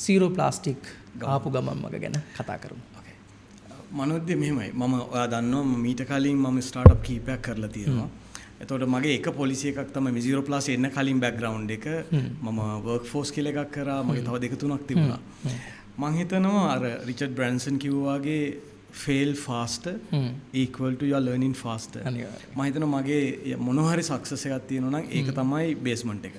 Zero plastic ආපු ගමන් මග ගැන කතා කරමු. මනෝද්‍ය මෙහෙමයි. මම ඔයා දන්නවා මීට කලින් මම ස්ටාර්ට්අප් කීපයක් කරලා තියෙනවා. එතකොට මගේ එක පොලිසි එකක් තමයි zero plus එන්න කලින් බෑග්ග්‍රවුන්ඩ් එක මම වර්ක් ෆෝස් කියලා එකක් කරා. මගේ තව දෙක තුනක් තිබුණා. මම හිතනවා අර රිචඩ් බ්‍රැන්සන් කිව්වා වගේ fail faster equal to your learning faster. මම හිතනවා මගේ මොනවා හරි සක්සස් එකක් තියෙනවා නම් ඒක තමයි බේස්මන්ට් එක.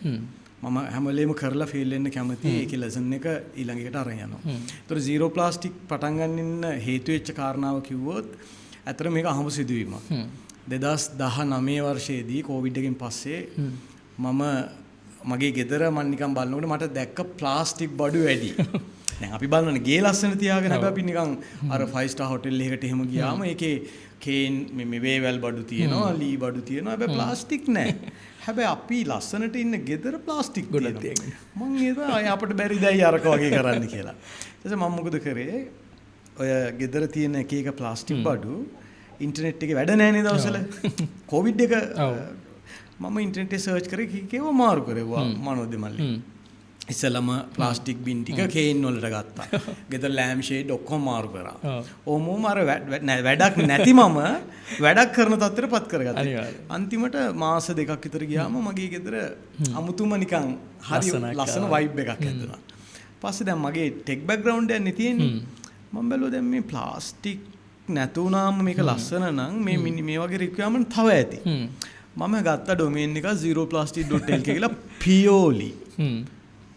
මම හැම වෙලේම කරලා ෆේල් වෙන්න කැමතියි. ඒකේ ලෙසන් එක ඊළඟ එකට අරන් යනවා. ඒතර zero plastic පටන් ගන්න හේතු වෙච්ච කාරණාව කිව්වොත් අතර මේක අහඹ සිදුවීමක්. 2019 වර්ෂයේදී කොවිඩ් එකෙන් පස්සේ මම මගේ ගෙදර මම නිකන් බලනකොට මට දැක්ක ප්ලාස්ටික් බඩු වැඩි. දැන් අපි බලන්නේ ගේ ලස්සන තියාගෙන හැබැයි අපි නිකන් අර 5 star hotel එකකට එහෙම ගියාම ඒකේ කේන් මේ වේවැල් බඩු තියෙනවා, ලී බඩු තියෙනවා. හැබැයි ප්ලාස්ටික් නැහැ. හැබැයි අපි ලස්සනට ඉන්න ගෙදර ප්ලාස්ටික් ගොඩක් තියෙනවා. මං ඒක අපිට බැරිදයි අරක වගේ කරන්න කියලා. ඊට මම මොකද කරේ? ඔය ගෙදර තියෙන එක එක ප්ලාස්ටික් බඩු ඉන්ටර්නෙට් එකේ වැඩ නැහැ නේද දවසල? කොවිඩ් එක මම ඉන්ටර්නෙට් එකේ සර්ච් කරේ කීකේව මාරු කරේවා මනෝද්‍ය මල්ලි. ඉස්සලම ප්ලාස්ටික් බින් ටික කේන් වලට ගත්තා. ගෙදර ලෑම් ෂේඩ් ඔක්කොම මාරු කරා. ඕමෝම අර වැඩක් නැති මම වැඩක් කරන තත්ත්වයටපත් කරගත්තා. අන්තිමට මාස දෙකක් විතර ගියාම මගේ ගෙදර අමුතුම නිකන් හරි ලස්සන වයිබ් එකක් හැදුනා. පස්සේ දැන් මගේ ටෙක් බෑග්ග්‍රවුන්ඩ් එකක් නේ තියෙන්නේ. මම බැලුවා දැන් මේ ප්ලාස්ටික් නැතුණාම මේක ලස්සන නම් මේ වගේ රික්වයර්මන්ට් තව ඇති. මම ගත්ත ඩොමේන් එක zeroplastic.lk කියලා purely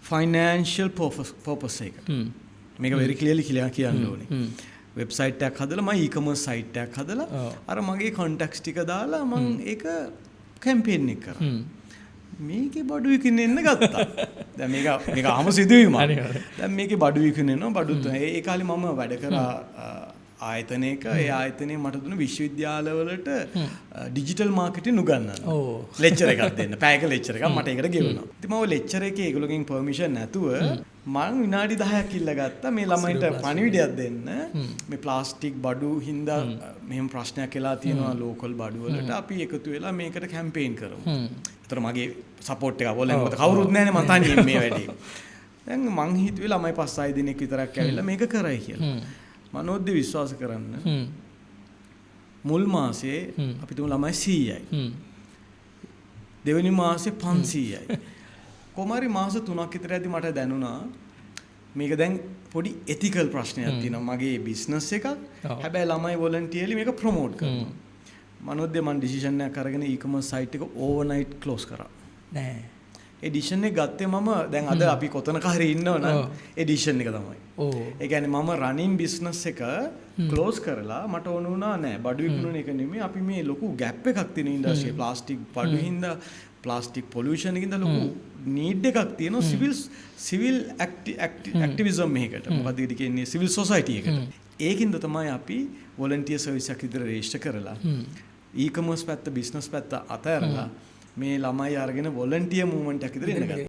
financial purpose එකට. මේක very clearly කියලා කියන්න ඕනේ. වෙබ්සයිට් එකක් හදලා මම e-commerce site එකක් හදලා අර මගේ contacts ටික දාලා මම ඒක කැම්පේන් එක කරා. මේකේ බඩු විකිනෙන්න ගත්තා. දැන් මේක අහම සිදුවීමක්. දැන් මේකේ බඩු විකිනෙනවා බඩු ඒ කාලේ මම වැඩ කරා ආයතනයක. ඒ ආයතනයේ මට දුන්න විශ්වවිද්‍යාලවලට ඩිජිටල් මාකටිං උගන්වනවා. ලෙක්චර් එකක් දෙන්න. පැයක ලෙක්චර් එකක් මට ඒකට ගෙවනවා. ඉතින් මම ලෙක්චර් එකේ ඒගොල්ලෝගෙන් පර්මිෂන් නැතුව මම විනාඩි 10ක් ඉල්ලගත්තා මේ ළමයින්ට පණිවිඩයක් දෙන්න. මේ ප්ලාස්ටික් බඩු හින්දා මෙහෙම ප්‍රශ්නයක් වෙලා තියෙනවා ලෝකල් බඩු වලට. අපි එකතු වෙලා මේකට කැම්පේන් කරමු. ඒතර මගේ සපෝට් එක අවොල්ලෙන් මොකද කවුරුත් නැහැනේ මං තනියෙන් මේ වැඩේ. දැන් මං හිතුවේ ළමයි 5-6 දිනක් විතරක් ඇවිල්ලා මේක කරයි කියලා. මනෝද්‍ය විශ්වාස කරන්න මුල් මාසේ අපි තුමු ළමයි 100යි. දෙවෙනි මාසේ 500යි. කොමාරි මාස 3ක් විතර ඇද්දි මට දැනුණා මේක දැන් පොඩි එතිකල් ප්‍රශ්නයක් තියෙනවා. මගේ බිස්නස් එකක්. හැබැයි ළමයි වොලන්ටියර්ලි මේක ප්‍රොමෝට් කරනවා. මනෝද්‍ය මම ඩිසිෂන් එකක් අරගෙන e-commerce site එක ඕවර්නයිට් ක්ලෝස් කරා. නෑ. එඩිෂන් එක ගත්තේ මම දැන් අද අපි කොතනක හරි ඉන්නවනම් එඩිෂන් එක තමයි. ඒ කියන්නේ මම රනින් බිස්නස් එක ක්ලෝස් කරලා මට ඕන වුණා නෑ බඩු විකුණන එක නෙමෙයි අපි මේ ලොකු ગેප් එකක් තියෙන ඉන්ඩස්ට්‍රියේ ප්ලාස්ටික් බඩු හින්දා ප්ලාස්ටික් පොලියුෂන් එකකින්ද ලොකු නීඩ් එකක් තියෙනවා සිවිල් ඇක්ටිවිසම් එකකට. මොකද ඒක කියන්නේ සිවිල් සොසයිටි එකට. ඒකින්ද තමයි අපි වොලන්ටියර් සර්විස් එකක් විතර රෙජිස්ටර් කරලා e-commerce පැත්ත බිස්නස් පැත්ත අතහැරලා මේ ළමයි අරගෙන වොලන්ටියර් මූවමන්ට් එකක් විතර ඉන්න ගත්තා.